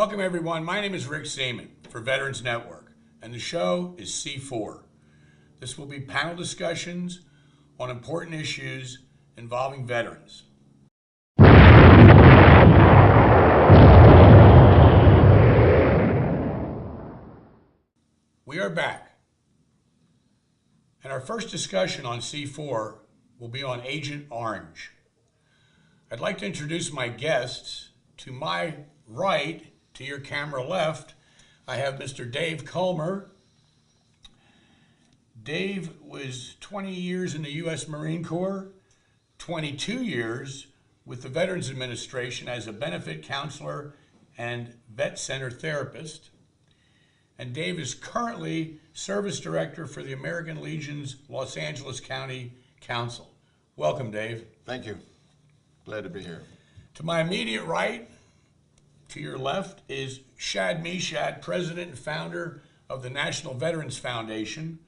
Welcome everyone, my name is Rick Seaman for Veterans Network, and the show is C-4. This will be panel discussions on important issues involving veterans. We are back, and our first discussion on C-4 will be on Agent Orange. I'd like to introduce my guests. To my right, to your camera left, I have Mr. Dave Culmer. Dave was 20 years in the U.S. Marine Corps, 22 years with the Veterans Administration as a benefit counselor and vet center therapist. And Dave is currently service director for the American Legion's Los Angeles County Council. Welcome, Dave. Thank you. Glad to be here. To my immediate right, to your left, is Shad Meshad, president and founder of the National Veterans Foundation.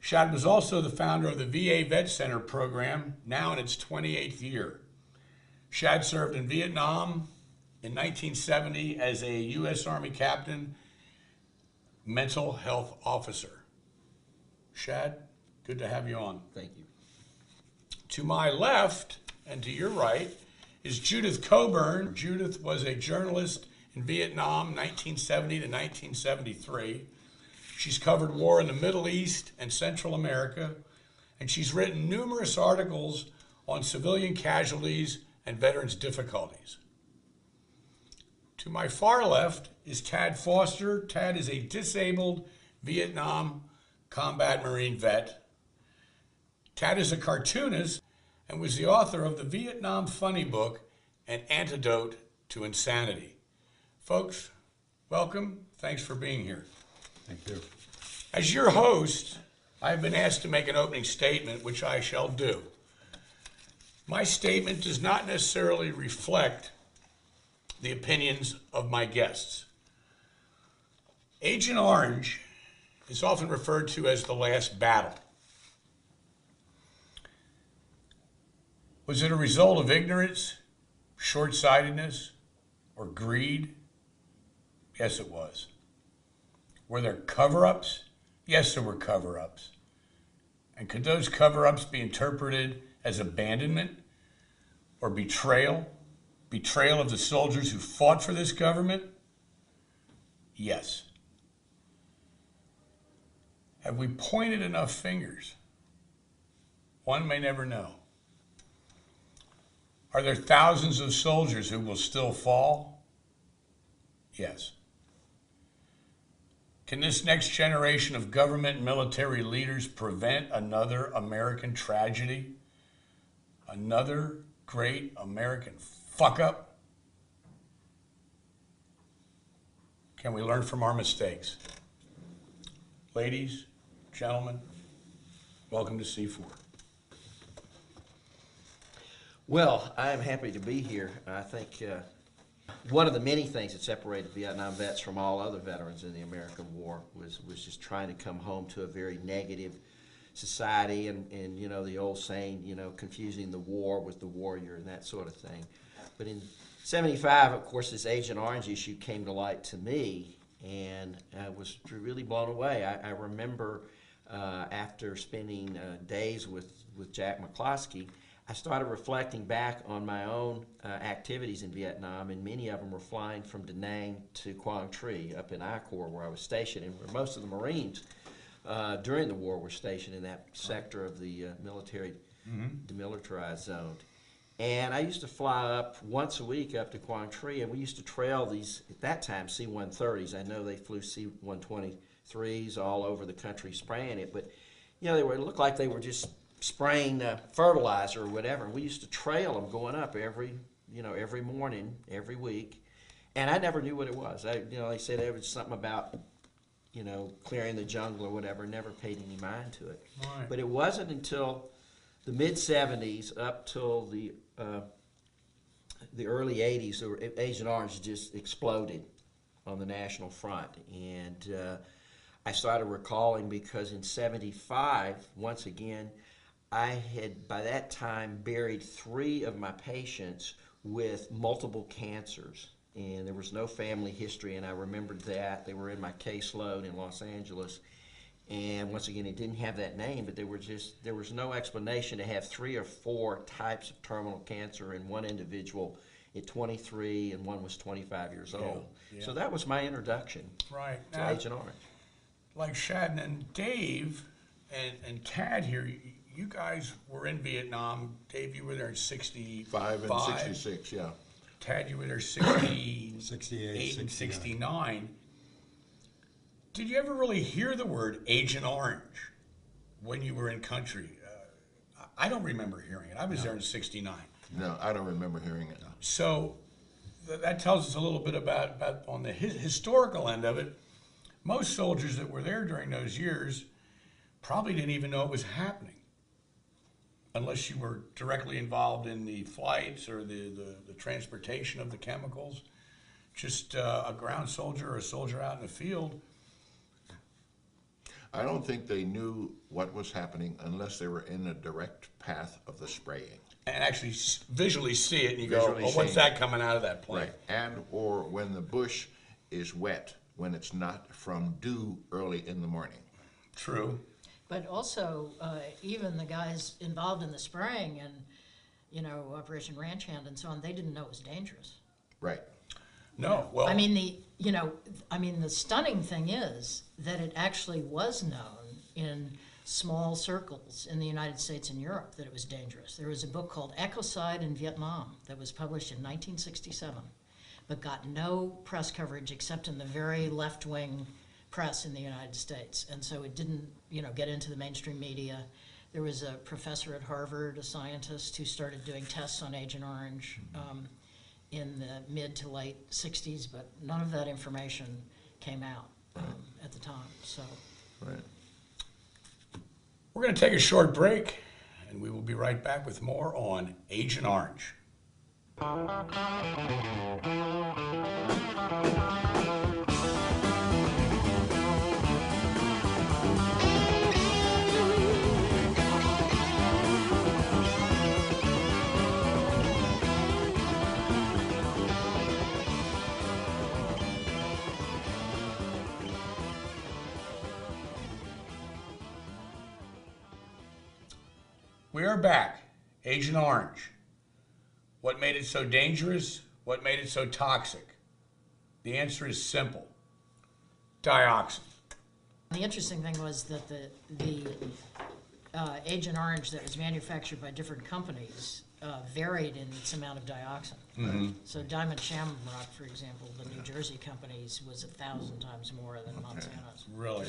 Shad was also the founder of the VA Vet Center program, now in its 28th year. Shad served in Vietnam in 1970 as a U.S. Army captain, mental health officer. Shad, good to have you on. Thank you. To my left and to your right is Judith Coburn. Judith was a journalist in Vietnam, 1970 to 1973. She's covered war in the Middle East and Central America, and she's written numerous articles on civilian casualties and veterans' difficulties. To my far left is Tad Foster. Tad is a disabled Vietnam combat Marine vet. Tad is a cartoonist and was the author of the Vietnam funny book, An Antidote to Insanity. Folks, welcome. Thanks for being here. Thank you. As your host, I have been asked to make an opening statement, which I shall do. My statement does not necessarily reflect the opinions of my guests. Agent Orange is often referred to as the last battle. Was it a result of ignorance, short-sightedness, or greed? Yes, it was. Were there cover-ups? Yes, there were cover-ups. And could those cover-ups be interpreted as abandonment or betrayal? Betrayal of the soldiers who fought for this government? Yes. Have we pointed enough fingers? One may never know. Are there thousands of soldiers who will still fall? Yes. Can this next generation of government and military leaders prevent another American tragedy? Another great American fuck-up? Can we learn from our mistakes? Ladies, gentlemen, welcome to C-4. Well, I am happy to be here. I think one of the many things that separated Vietnam vets from all other veterans in the American War was just trying to come home to a very negative society and you know, the old saying, you know, confusing the war with the warrior and that sort of thing. But in '75, of course, this Agent Orange issue came to light to me, and I was really blown away. I remember after spending days with Jack McCloskey, I started reflecting back on my own activities in Vietnam, and many of them were flying from Da Nang to Quang Tri up in I Corps where I was stationed, and where most of the Marines during the war were stationed in that sector of the military demilitarized zone. And I used to fly up once a week up to Quang Tri, and we used to trail these, at that time, C-130s. I know they flew C-123s all over the country spraying it, but you know, it looked like they were just spraying fertilizer or whatever. And we used to trail them going up every morning, every week. And I never knew what it was. They said there was something about, you know, clearing the jungle or whatever. Never paid any mind to it. Right. But it wasn't until the mid-'70s up till the early '80s, Agent Orange just exploded on the national front. And I started recalling because in '75, once again, I had by that time buried 3 of my patients with multiple cancers. and there was no family history, and I remembered that. They were in my caseload in Los Angeles. And once again, it didn't have that name, but there was no explanation to have 3 or 4 types of terminal cancer in one individual at 23, and one was 25 years old. Yeah. So that was my introduction Right. to Now, Agent Orange. like Shad and Dave and Tad here, you guys were in Vietnam. Dave, you were there in 65. 5 and 66, yeah. Tad, you were there 68 68, and 69. Did you ever really hear the word Agent Orange when you were in country? I don't remember hearing it. I was there in 69. No, I don't remember hearing it. So that tells us a little bit about on the historical end of it. Most soldiers that were there during those years probably didn't even know it was happening, unless you were directly involved in the flights or the transportation of the chemicals. Just a ground soldier or a soldier out in the field. I don't think they knew what was happening unless they were in a direct path of the spraying. And actually visually see it, and you go, Visually "Oh, what's seeing that coming out of that plane?" Right. And or when the bush is wet, when it's not from dew early in the morning. True. But also, even the guys involved in the spraying and, Operation Ranch Hand and so on, they didn't know it was dangerous. Right. No. Well, I mean, the stunning thing is that it actually was known in small circles in the United States and Europe that it was dangerous. There was a book called Ecocide in Vietnam that was published in 1967, but got no press coverage except in the very left-wing press in the United States. And so it didn't, get into the mainstream media. There was a professor at Harvard, a scientist, who started doing tests on Agent Orange in the mid to late 60s, but none of that information came out at the time. So Right. we're going to take a short break, and we will be right back with more on Agent Orange. We are back. Agent Orange. What made it so dangerous? What made it so toxic? The answer is simple. Dioxin. the interesting thing was that the Agent Orange that was manufactured by different companies varied in its amount of dioxin. Mm-hmm. So Diamond Shamrock, for example, the New Jersey company's was 1,000 times more than Monsanto's. Really?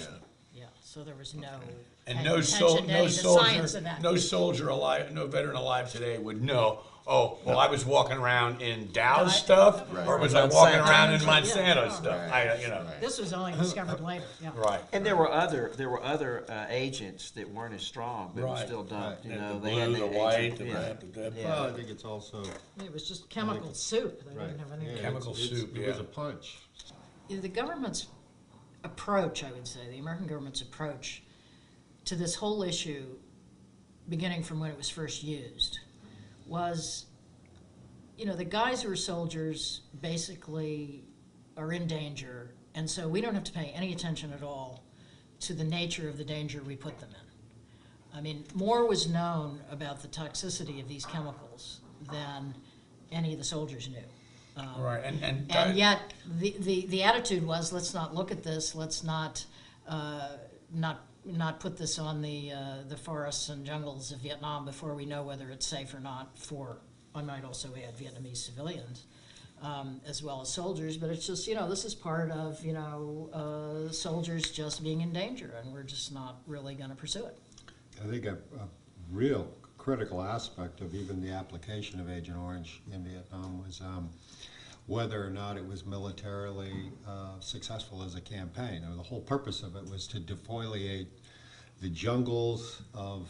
Yeah, so there was no And paying no attention to any of the science of that. soldier alive, no veteran alive today would know. Oh, well, I was walking around in Dow's Right. stuff, Right. or was I walking Monsanto. around in Yeah. Monsanto stuff? Right. This was only discovered later, yeah. Right. And there were other agents that weren't as strong, but were Right. still dumped. You And know, the they had blue, the the white, agent, the yeah. red, the red. Yeah. Well, I think it's also, It was just chemical soup, they right. didn't have any. yeah, Chemical soup, It was yeah. a punch. The government's approach, I would say, the American government's approach to this whole issue, beginning from when it was first used, was, the guys who are soldiers basically are in danger, and so we don't have to pay any attention at all to the nature of the danger we put them in. I mean, more was known about the toxicity of these chemicals than any of the soldiers knew. Right. And yet, the attitude was, let's not look at this. Let's not put this on the forests and jungles of Vietnam before we know whether it's safe or not for, I might also add, Vietnamese civilians, as well as soldiers. But it's just, this is part of, soldiers just being in danger, and we're just not really going to pursue it. I think a real critical aspect of even the application of Agent Orange in Vietnam was whether or not it was militarily successful as a campaign. The whole purpose of it was to defoliate the jungles of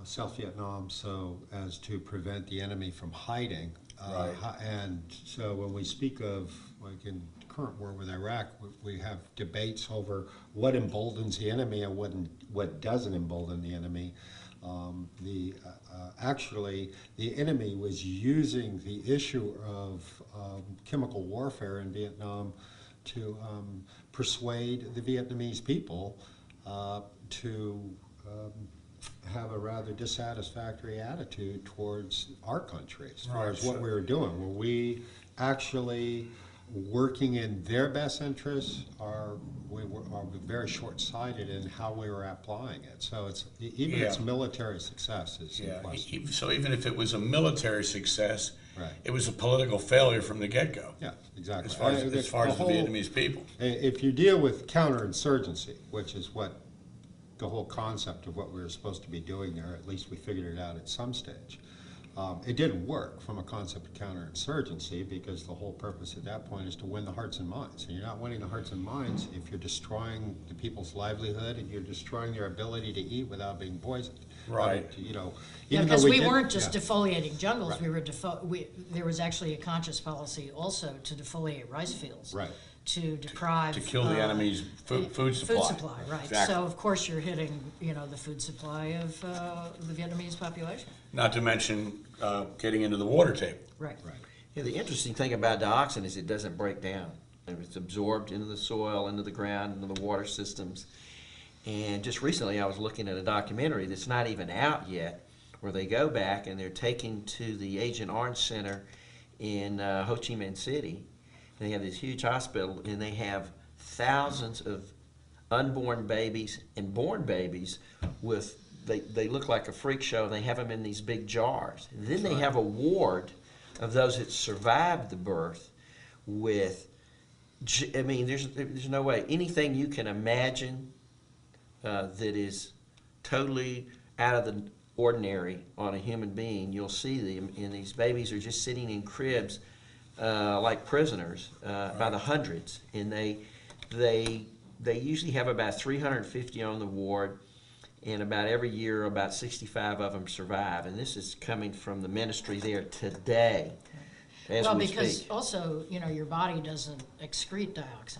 South Vietnam so as to prevent the enemy from hiding. Right. And so when we speak of, like in the current war with Iraq, we have debates over what emboldens the enemy and what doesn't embolden the enemy. Actually, the enemy was using the issue of chemical warfare in Vietnam to persuade the Vietnamese people to have a rather dissatisfactory attitude towards our country as far as what we were doing. Were we actually working in their best interests, or we were very short-sighted in how we were applying it? So it's even its military success is in question. So even if it was a military success, Right. it was a political failure from the get-go. Yeah, exactly. As far as the Vietnamese people. If you deal with counterinsurgency, which is what the whole concept of what we were supposed to be doing there, at least we figured it out at some stage. It didn't work from a concept of counterinsurgency because the whole purpose at that point is to win the hearts and minds. And you're not winning the hearts and minds if you're destroying the people's livelihood and you're destroying their ability to eat without being poisoned. Right. You know, Yeah, even because though we did- weren't just yeah. defoliating jungles, Right. we were there was actually a conscious policy also to defoliate rice fields. Right. To deprive. To kill the enemy's food supply. Food supply, right. Exactly. So of course you're hitting, the food supply of the Vietnamese population. Not to mention getting into the water table. Right. Right. Yeah, the interesting thing about dioxin is it doesn't break down. It's absorbed into the soil, into the ground, into the water systems. And just recently I was looking at a documentary that's not even out yet, where they go back and they're taken to the Agent Orange Center in Ho Chi Minh City. They have this huge hospital, and they have thousands of unborn babies and born babies with, they look like a freak show. They have them in these big jars. And then they have a ward of those that survived the birth with, I mean, there's no way. Anything you can imagine that is totally out of the ordinary on a human being, you'll see them. And these babies are just sitting in cribs like prisoners by the hundreds, and they usually have about 350 on the ward, and about every year about 65 of them survive. And this is coming from the ministry there today, as Well, we because speak. also, your body doesn't excrete dioxin.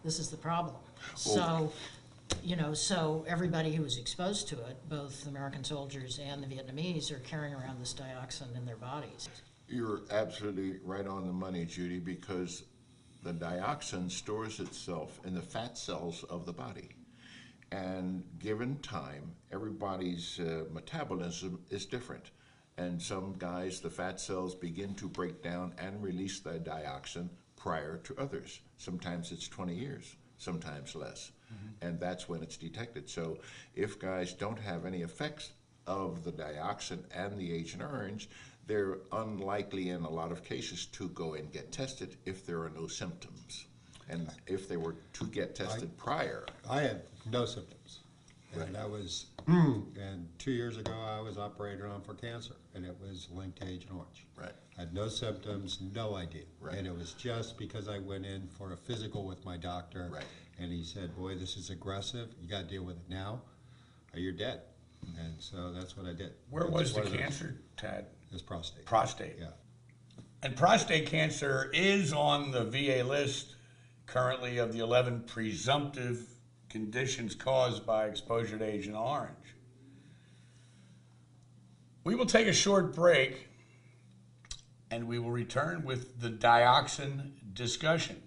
This is the problem. So, so everybody who was exposed to it, both American soldiers and the Vietnamese, are carrying around this dioxin in their bodies. You're absolutely right on the money, Judy, because the dioxin stores itself in the fat cells of the body. And given time, everybody's metabolism is different. And some guys, the fat cells begin to break down and release the dioxin prior to others. Sometimes it's 20 years, sometimes less. And that's when it's detected. So if guys don't have any effects of the dioxin and the Agent Orange, they're unlikely in a lot of cases to go and get tested if there are no symptoms. And if they were to get tested prior. I had no symptoms. Right. And that was, and 2 years ago I was operated on for cancer, and it was linked to Agent Orange. Right. I had no symptoms, no idea. Right. And it was just because I went in for a physical with my doctor, Right. and he said, boy, this is aggressive, you gotta deal with it now, or you're dead. And so that's what I did. Where was the It's one of those- cancer, Tad? It's prostate. Prostate. Yeah. And prostate cancer is on the VA list currently of the 11 presumptive conditions caused by exposure to Agent Orange. We will take a short break and we will return with the dioxin discussion.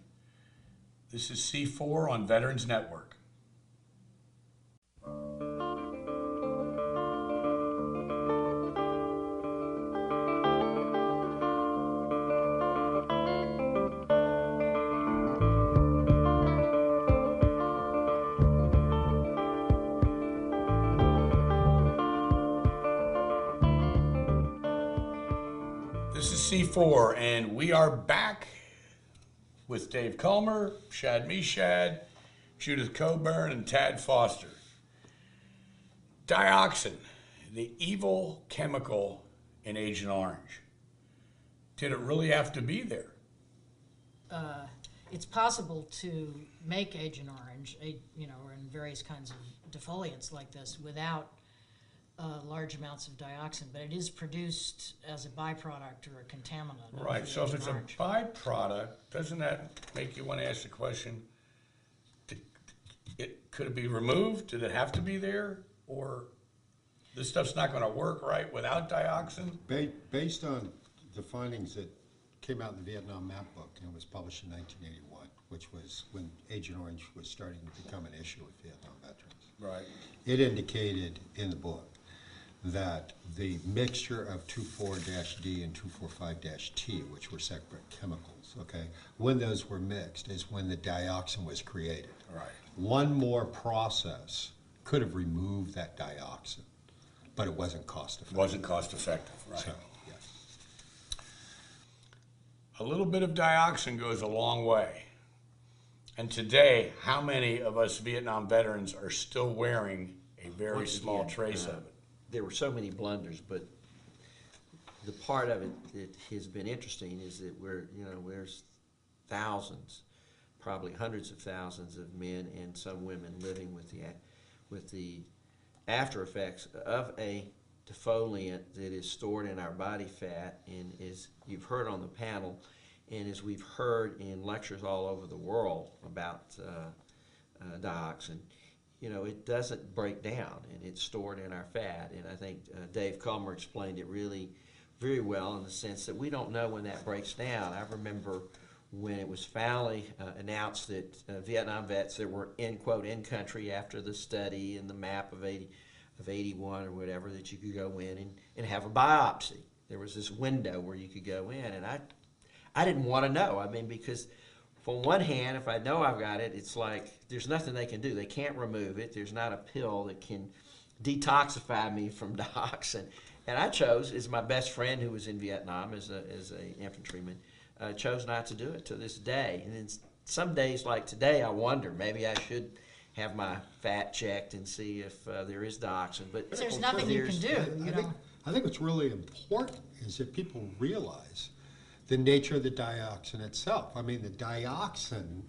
This is C-4 on Veterans Network. This is C4, and we are back with Dave Culmer, Shad Meshad, Judith Coburn, and Tad Foster. Dioxin, the evil chemical in Agent Orange. Did it really have to be there? It's possible to make Agent Orange, or in various kinds of defoliants like this, without large amounts of dioxin, but it is produced as a byproduct or a contaminant. of Right, the so if Agent it's a Orange. byproduct, doesn't that make you want to ask the question, could it be removed? Did it have to be there? Or this stuff's not going to work right without dioxin? Based on the findings that came out in the Vietnam Map book, and it was published in 1981, which was when Agent Orange was starting to become an issue with Vietnam veterans. Right. It indicated in the book that the mixture of 2,4-D and 2,4,5-T, which were separate chemicals, okay, when those were mixed is when the dioxin was created. Right. One more process could have removed that dioxin, but it wasn't cost effective. Wasn't cost effective, right. So, yes. A little bit of dioxin goes a long way. And today, how many of us Vietnam veterans are still wearing a very Once small again, trace of it? There were so many blunders, but the part of it that has been interesting is that there's thousands, probably hundreds of thousands of men and some women living with the after effects of a defoliant that is stored in our body fat, and as you've heard on the panel, and as we've heard in lectures all over the world about dioxin, it doesn't break down, and it's stored in our fat. And I think Dave Culmer explained it really very well in the sense that we don't know when that breaks down. I remember when it was finally announced that Vietnam vets that were in country after the study and the map of 81 or whatever, that you could go in and have a biopsy. There was this window where you could go in, and I didn't want to know. I mean, because on one hand, if I know I've got it, it's like there's nothing they can do. They can't remove it. There's not a pill that can detoxify me from dioxin. And I chose, as my best friend who was in Vietnam as a infantryman, chose not to do it to this day. And then some days like today, I wonder, maybe I should have my fat checked and see if there is dioxin. But There's nothing you can do, I think what's really important is that people realize the nature of the dioxin itself. I mean, the dioxin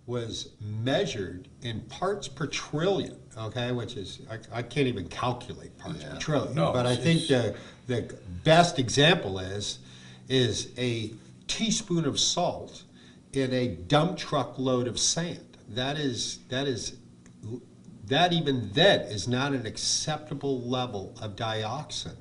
was measured in parts per trillion, okay, which is, I can't even calculate parts per trillion. No, but I think the best example is a teaspoon of salt in a dump truck load of sand. That even then is not an acceptable level of dioxin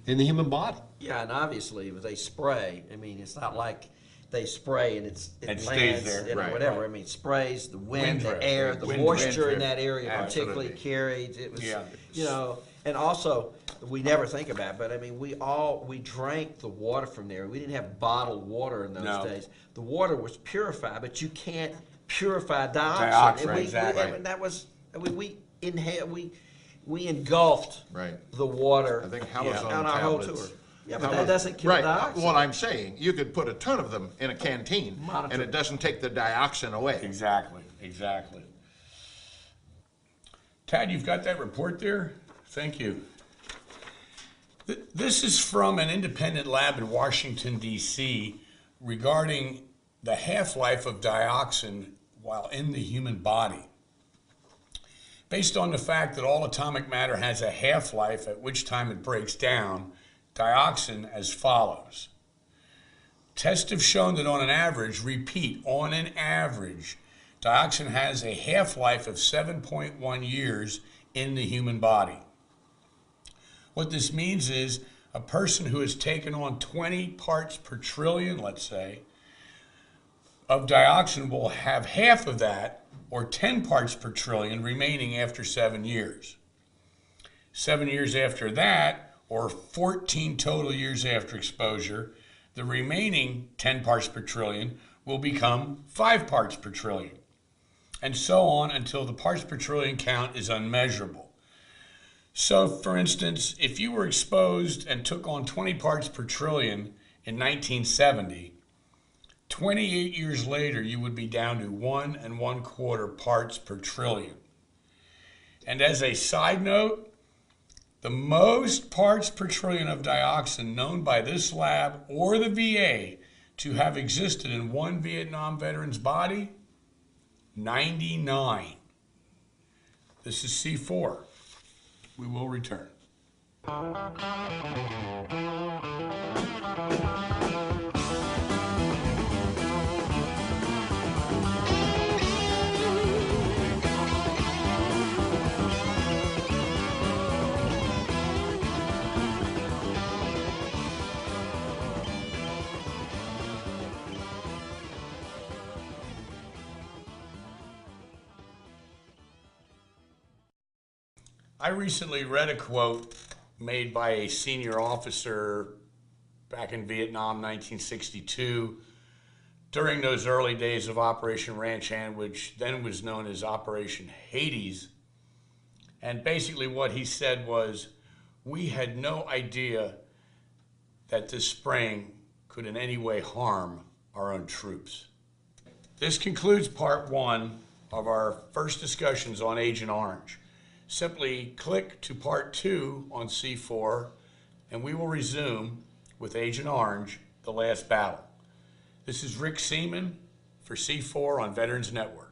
in the human body. Yeah, and obviously if they spray, I mean, it's not like they spray and it stays lands there. or Right, whatever. right. I mean, sprays, the wind, Wind the air, drift, the wind moisture drift. in that area particularly Absolutely. carried. It was, Yeah. and also we never think about it, but I mean, we drank the water from there. We didn't have bottled water in those No. days. The water was purified, but you can't purify dioxin. Dioxin, And exactly. and that was, we engulfed Right. the water I think on halazone our whole tablets. tour. Yeah, but that doesn't kill Right. dioxin. What I'm saying, you could put a ton of them in a canteen, Monitor. and it doesn't take the dioxin away. Exactly. Tad, you've got that report there? Thank you. This is from an independent lab in Washington, D.C. regarding the half-life of dioxin while in the human body. Based on the fact that all atomic matter has a half-life at which time it breaks down, dioxin as follows. Tests have shown that on an average, dioxin has a half-life of 7.1 years in the human body. What this means is a person who has taken on 20 parts per trillion, let's say, of dioxin will have half of that, or 10 parts per trillion, remaining after 7 years. 7 years after that, or 14 total years after exposure, the remaining 10 parts per trillion will become 5 parts per trillion, and so on until the parts per trillion count is unmeasurable. So, for instance, if you were exposed and took on 20 parts per trillion in 1970, 28 years later, you would be down to 1 1/4 parts per trillion. And as a side note, the most parts per trillion of dioxin known by this lab or the VA to have existed in one Vietnam veteran's body, 99. This is C-4. We will return. I recently read a quote made by a senior officer back in Vietnam, 1962, during those early days of Operation Ranch Hand, which then was known as Operation Hades. And basically what he said was, we had no idea that this spraying could in any way harm our own troops. This concludes part one of our first discussions on Agent Orange. Simply click to part two on C-4 and we will resume with Agent Orange, The Last Battle. This is Rick Seaman for C-4 on Veterans Network.